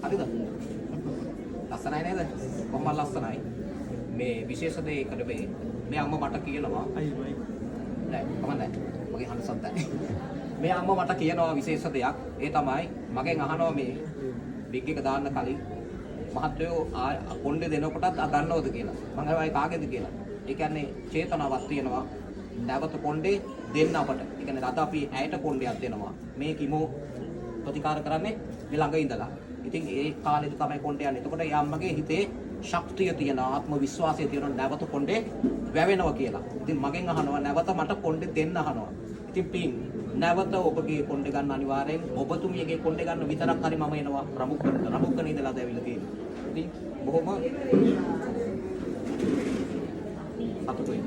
හරිද? ලස්සනයි නේද? කොහොම ලස්සනයි. මේ විශේෂ දෙයකට මේ අම්මා මට කියනවා අයියෝ නෑ කමන්නේ. මගේ හඬ සද්දයි. මේ අම්මා මට කියනවා විශේෂ දෙයක්. ඒ තමයි මගෙන් අහනවා මේ බිග් එක දාන්න කලින් මහත්වෝ කොණ්ඩේ දෙනකොටත් ගන්නවද කියලා. මම අහුවා කාගේද කියලා. ඒ කියන්නේ චේතනාවක් තියෙනවා. නැවත කොණ්ඩේ දෙන්න අපට. ඒ කියන්නේ අද අපි ඇයට කොණ්ඩයක් දෙනවා. මේ කිමෝ ප්‍රතිකාර කරන්නේ මේ ළඟ ඉඳලා. ඉතින් ඒ කාලෙද තමයි කොණ්ඩේ යන්නේ. එතකොට යාම්මගේ හිතේ ශක්තිය තියෙන ආත්ම විශ්වාසය තියෙන නැවත කොණ්ඩේ වැවෙනවා කියලා. ඉතින් මගෙන් අහනවා නැවත මට කොණ්ඩේ දෙන්න අහනවා. ඉතින් පින් නැවත ඔබගේ කොණ්ඩේ ගන්න අනිවාර්යෙන් ඔබතුමියගේ කොණ්ඩේ ගන්න විතරක් හරි මම එනවා රමුක්කන ඉඳලා දැවිලා තියෙනවා. ඉතින් බොහොම සතුටුයි.